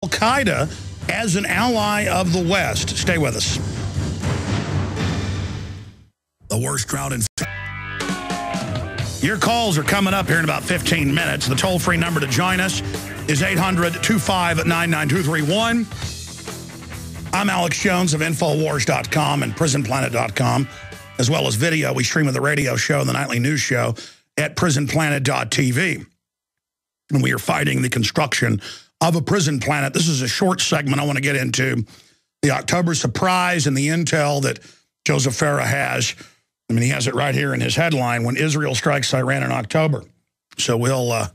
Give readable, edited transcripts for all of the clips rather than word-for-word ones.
Al-Qaeda as an ally of the West. Stay with us. The worst drought in... Your calls are coming up here in about 15 minutes. The toll-free number to join us is 800-259-9231. I'm Alex Jones of Infowars.com and Prisonplanet.com, as well as video. We stream with the radio show and the nightly news show at prisonplanet.tv. And we are fighting the construction of a prison planet. This is a short segment I want to get into the October surprise and the intel that Joseph Farah has. I mean, he has it right here in his headline, when Israel strikes Iran in October. So we'll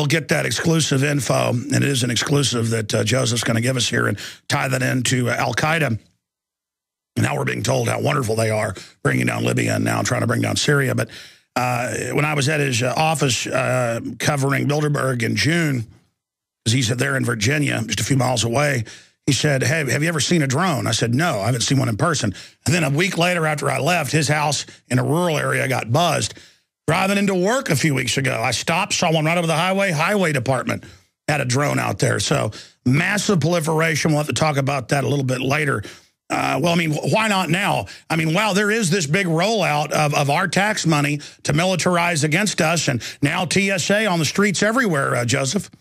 get that exclusive info, and it is an exclusive that Joseph's going to give us here, and tie that into Al-Qaeda. And now we're being told how wonderful they are bringing down Libya and now trying to bring down Syria. But when I was at his office covering Bilderberg in June, because he's there in Virginia, just a few miles away, he said, hey, have you ever seen a drone? I said, no, I haven't seen one in person. And then a week later, after I left, his house in a rural area got buzzed. Driving into work a few weeks ago, I stopped, saw one right over the highway department had a drone out there. So massive proliferation. We'll have to talk about that a little bit later. Well, I mean, why not now? I mean, wow, there is this big rollout of our tax money to militarize against us, and now TSA on the streets everywhere, Joseph.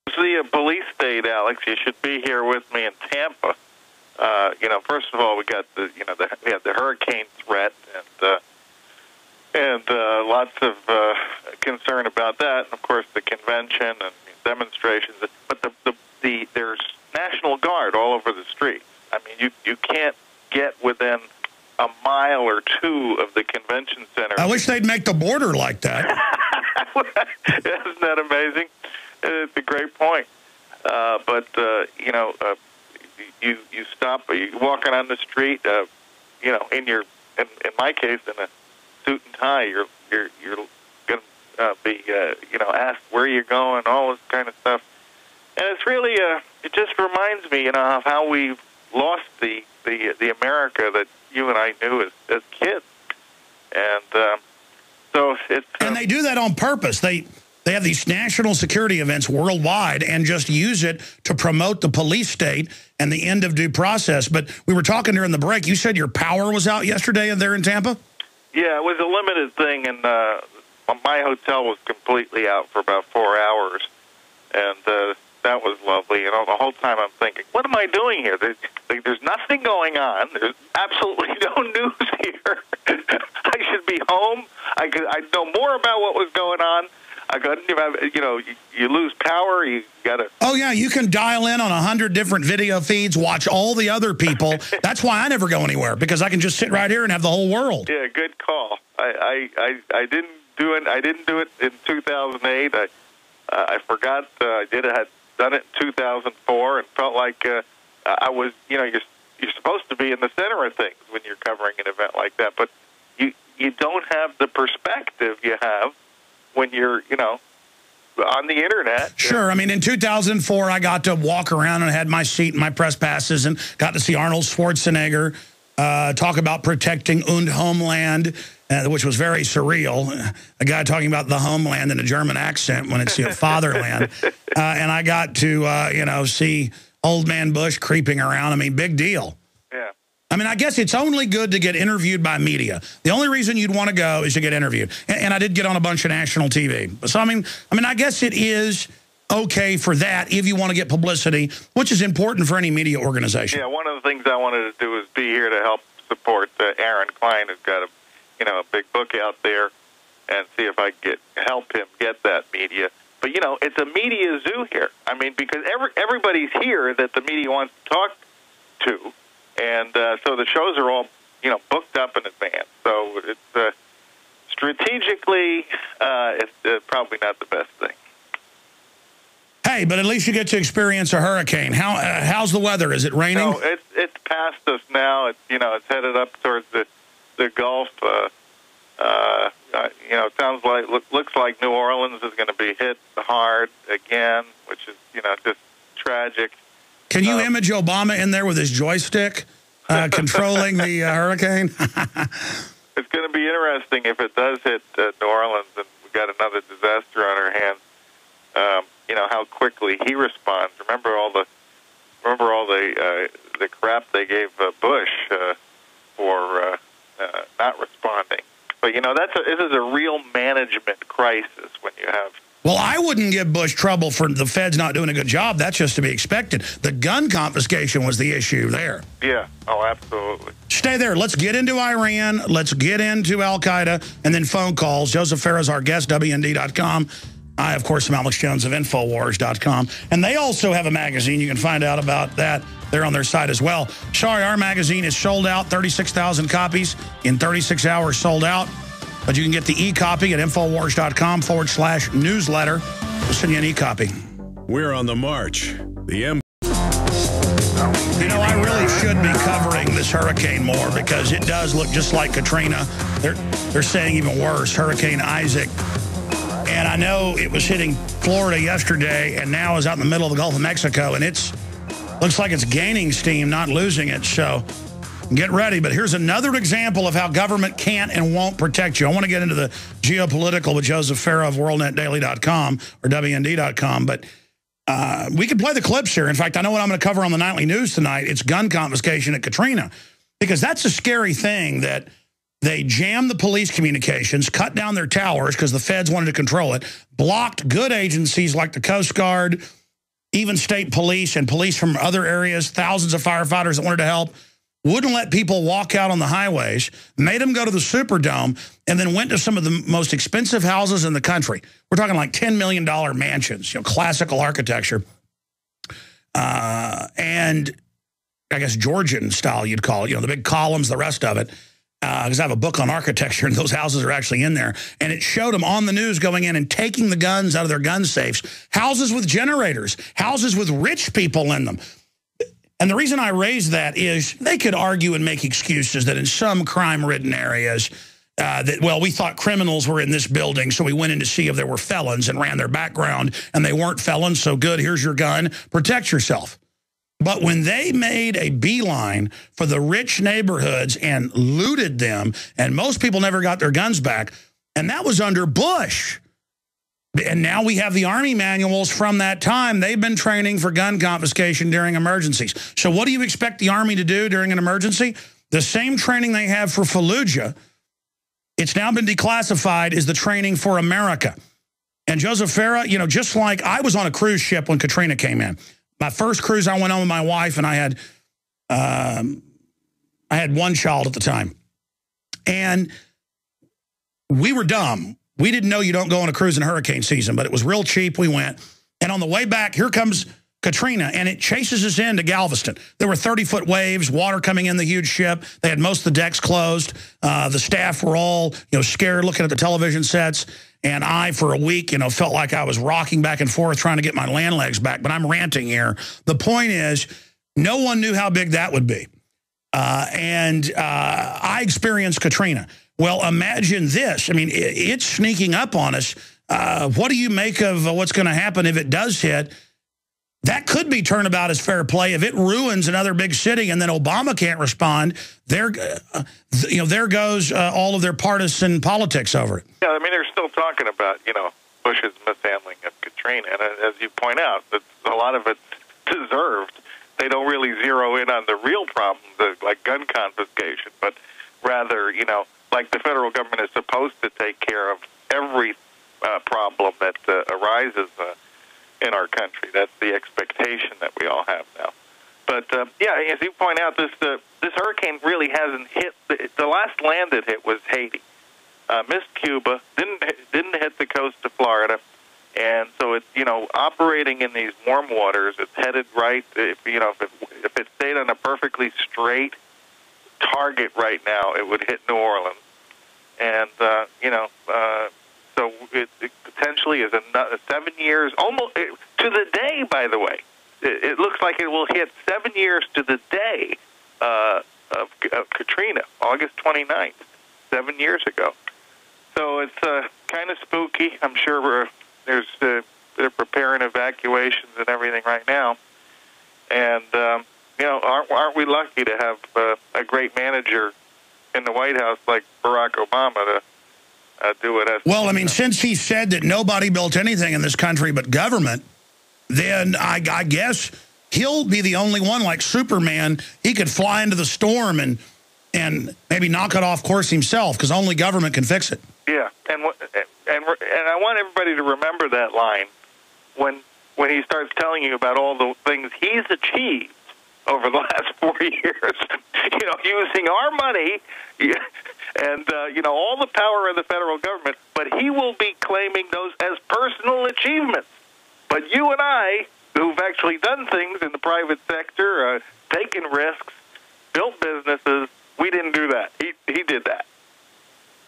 It's the police state, Alex. You should be here with me in Tampa. First of all, we got we had the hurricane threat, and lots of concern about that. And of course, the convention and demonstrations. But there's National Guard all over the street. I mean, you can't get within a mile or two of the convention center. I wish they'd make the border like that. Isn't that amazing? It's a great point. You stop. You walking on the street. In my case, in a suit and tie, you're going to be asked where you're going, all this kind of stuff. And it's really it just reminds me, of how we've lost the America that you and I knew as kids. And so it's and they do that on purpose. They have these national security events worldwide and just use it to promote the police state and the end of due process. But we were talking during the break. You said your power was out yesterday there in Tampa? Yeah, it was a limited thing, and my hotel was completely out for about 4 hours, and that was lovely. And the whole time I'm thinking, what am I doing here? There's nothing going on. There's absolutely no news here. I should be home. I know more about what was going on. You lose power. You got to. Oh yeah, you can dial in on 100 different video feeds, watch all the other people. That's why I never go anywhere, because I can just sit right here and have the whole world. Yeah, good call. I didn't do it. I didn't do it in 2008. I forgot. I had done it in 2004 and felt like I was. You're supposed to be in the center of things when you're covering an event like that, but you don't have the perspective you have when you're, on the internet. Sure. I mean, in 2004, I got to walk around and had my seat and my press passes and got to see Arnold Schwarzenegger talk about protecting und Homeland, which was very surreal. A guy talking about the homeland in a German accent when it's fatherland. And I got to, see old man Bush creeping around. I mean, big deal. Yeah. I mean, I guess it's only good to get interviewed by media. The only reason you'd want to go is to get interviewed. And I did get on a bunch of national TV. So, I mean, I guess it is okay for that if you want to get publicity, which is important for any media organization. Yeah, one of the things I wanted to do is be here to help support Aaron Klein, who's got a big book out there, and see if I could help him get that media. But, it's a media zoo here. I mean, because everybody's here that the media wants to talk to. And so the shows are all, booked up in advance. So it's strategically, it's probably not the best thing. Hey, but at least you get to experience a hurricane. How's the weather? Is it raining? No, it's past us now. It's headed up towards the Gulf. It sounds like looks like New Orleans is going to be hit hard again, which is just tragic. Can you image Obama in there with his joystick controlling the hurricane? It's going to be interesting if it does hit New Orleans and we got another disaster on our hands. how quickly he responds. Remember all the crap they gave Bush for not responding. But this is a real management crisis when you have. Well, I wouldn't give Bush trouble for the feds not doing a good job. That's just to be expected. The gun confiscation was the issue there. Yeah. Oh, absolutely. Stay there. Let's get into Iran. Let's get into Al-Qaeda, and then phone calls. Joseph Farah is our guest, WND.com. I, of course, am Alex Jones of Infowars.com. And they also have a magazine. You can find out about that there on their site as well. Sorry, our magazine is sold out. 36,000 copies in 36 hours sold out. But you can get the e-copy at Infowars.com/newsletter. We'll send you an e-copy. We're on the march. I really should be covering this hurricane more because it does look just like Katrina. They're saying even worse, Hurricane Isaac. And I know it was hitting Florida yesterday and now is out in the middle of the Gulf of Mexico, and looks like it's gaining steam, not losing it. So get ready. But here's another example of how government can't and won't protect you. I want to get into the geopolitical with Joseph Farah of WorldNetDaily.com or WND.com, but we could play the clips here. In fact, I know what I'm going to cover on the nightly news tonight. It's gun confiscation at Katrina, because that's a scary thing that they jammed the police communications, cut down their towers because the feds wanted to control it, blocked good agencies like the Coast Guard, even state police and police from other areas, thousands of firefighters that wanted to help, wouldn't let people walk out on the highways, made them go to the Superdome, and then went to some of the most expensive houses in the country. We're talking like $10 million mansions, classical architecture. And I guess Georgian style, you'd call it, the big columns, the rest of it. Because I have a book on architecture, and those houses are actually in there. And it showed them on the news going in and taking the guns out of their gun safes. Houses with generators, houses with rich people in them. And the reason I raise that is they could argue and make excuses that in some crime-ridden areas, we thought criminals were in this building, so we went in to see if there were felons and ran their background, and they weren't felons, so good, here's your gun, protect yourself. But when they made a beeline for the rich neighborhoods and looted them, and most people never got their guns back, and that was under Bush. And now we have the Army manuals from that time. They've been training for gun confiscation during emergencies. So what do you expect the Army to do during an emergency? The same training they have for Fallujah, it's now been declassified, is the training for America. And Joseph Farah, just like I was on a cruise ship when Katrina came in. My first cruise I went on with my wife, and I had one child at the time. And we were dumb. We didn't know you don't go on a cruise in hurricane season, but it was real cheap. We went. And on the way back, here comes Katrina, and it chases us into Galveston. There were 30-foot waves, water coming in the huge ship. They had most of the decks closed. The staff were all, scared looking at the television sets. And I, for a week, felt like I was rocking back and forth trying to get my land legs back. But I'm ranting here. The point is, no one knew how big that would be. I experienced Katrina. Well, imagine this. I mean, it's sneaking up on us. What do you make of what's going to happen if it does hit? That could be turnabout as fair play. If it ruins another big city and then Obama can't respond, there goes all of their partisan politics over it. Yeah, I mean, they're still talking about, Bush's mishandling of Katrina. And as you point out, a lot of it's deserved. They don't really zero in on the real problems, like gun confiscation, but rather, like the federal government is supposed to take care of every problem that arises in our country. That's the expectation that we all have now. But, as you point out, this hurricane really hasn't hit. The last land it hit was Haiti. Missed Cuba, didn't hit the coast of Florida. And so it's, operating in these warm waters, it's headed right. If it stayed on a perfectly straight target right now, it would hit New Orleans. And, so it potentially is another 7 years, almost to the day, by the way. It looks like it will hit 7 years to the day of Katrina, August 29th, 7 years ago. So it's kind of spooky. I'm sure they're preparing evacuations and everything right now. And, aren't we lucky to have a great manager in the White House like Barack Obama to do it? Well, I mean, since he said that nobody built anything in this country but government, then I guess he'll be the only one, like Superman. He could fly into the storm and maybe knock it off course himself, because only government can fix it. Yeah, and I want everybody to remember that line when he starts telling you about all the things he's achieved over the last 4 years, using our money and, all the power of the federal government, but he will be claiming those as personal achievements. But you and I, who've actually done things in the private sector, taken risks, built businesses, we didn't do that. He did that.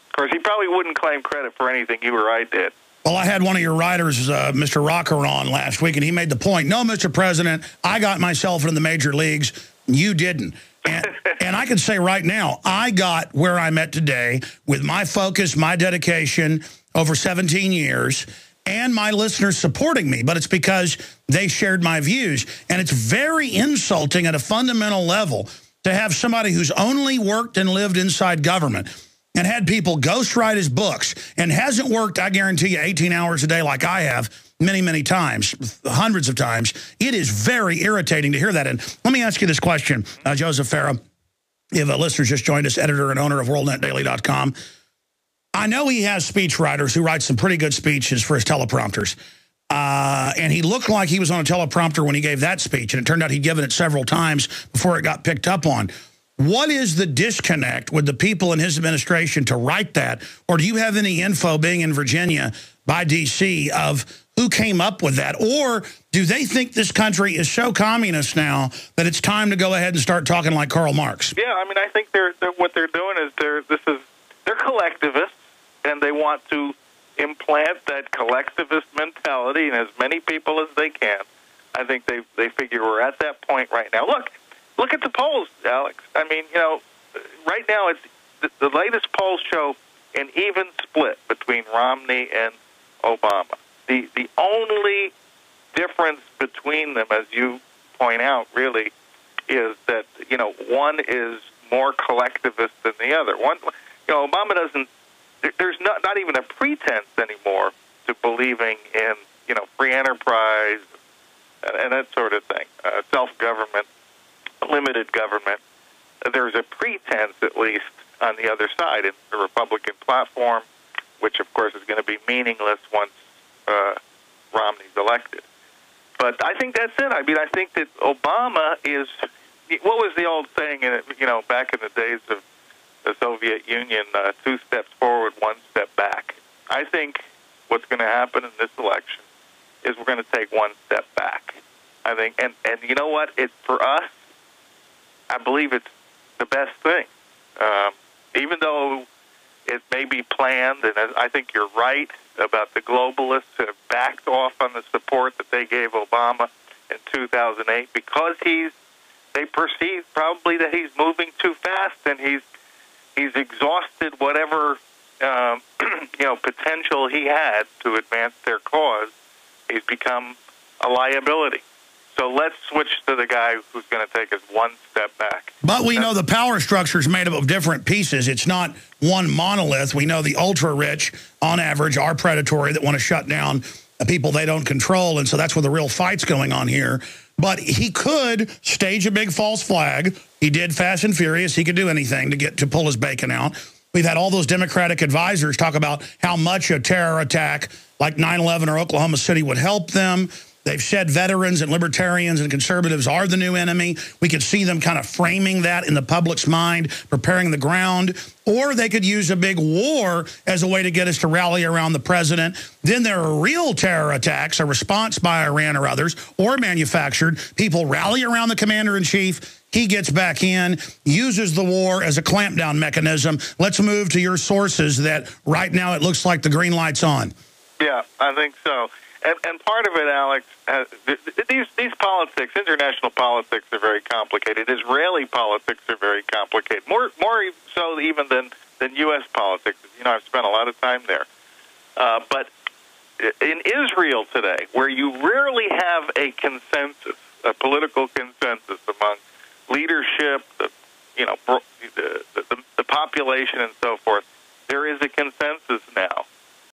Of course, he probably wouldn't claim credit for anything you or I did. Well, I had one of your writers, Mr. Rocker, on last week, and he made the point, no, Mr. President, I got myself into the major leagues. You didn't. And I can say right now, I got where I'm at today with my focus, my dedication over 17 years, and my listeners supporting me. But it's because they shared my views. And it's very insulting at a fundamental level to have somebody who's only worked and lived inside government and had people ghostwrite his books and hasn't worked, I guarantee you, 18 hours a day like I have many, many times, hundreds of times. It is very irritating to hear that. And let me ask you this question, Joseph Farah, if a listener just joined us, editor and owner of WorldNetDaily.com. I know he has speechwriters who write some pretty good speeches for his teleprompters. And he looked like he was on a teleprompter when he gave that speech, and it turned out he'd given it several times before it got picked up on. What is the disconnect with the people in his administration to write that? Or do you have any info, being in Virginia by D.C., of who came up with that? Or do they think this country is so communist now that it's time to go ahead and start talking like Karl Marx? Yeah, I mean, I think what they're doing is they're collectivists, and they want to implant that collectivist mentality in as many people as they can. I think they figure we're at that point right now. Look at the polls, Alex. I mean, right now it's the latest polls show an even split between Romney and Obama. The only difference between them, as you point out, really, is that one is more collectivist than the other. Obama doesn't. There's not even a pretense anymore to believing in free enterprise and that sort of thing, self-government, limited government. There's a pretense, at least, on the other side in the Republican platform, which, of course, is going to be meaningless once Romney's elected. But I think that's it. I mean, I think that Obama is, what was the old saying, back in the days of the Soviet Union, 2 steps forward, 1 step back. I think what's going to happen in this election is we're going to take 1 step back. I think, and you know what? For us, I believe it's the best thing. Even though it may be planned, and I think you're right about the globalists who have backed off on the support that they gave Obama in 2008 because they perceive probably that he's moving too fast and he's exhausted whatever potential he had to advance their cause. He's become a liability. So let's switch to the guy who's going to take us 1 step back. But we know the power structure is made up of different pieces. It's not one monolith. We know the ultra-rich, on average, are predatory, that want to shut down people they don't control, and so that's where the real fight's going on here. But he could stage a big false flag. He did Fast and Furious. He could do anything to pull his bacon out. We've had all those Democratic advisors talk about how much a terror attack like 9/11 or Oklahoma City would help them. They've said veterans and libertarians and conservatives are the new enemy. We could see them kind of framing that in the public's mind, preparing the ground. Or they could use a big war as a way to get us to rally around the president. Then there are real terror attacks, a response by Iran or others, or manufactured. People rally around the commander-in-chief. He gets back in, uses the war as a clampdown mechanism. Let's move to your sources that right now it looks like the green light's on. Yeah, I think so. And part of it, Alex, these politics, international politics, are very complicated. Israeli politics are very complicated, more so even than U.S. politics. I've spent a lot of time there. But in Israel today, where you rarely have a consensus, a political consensus among leadership, the population, and so forth, there is a consensus now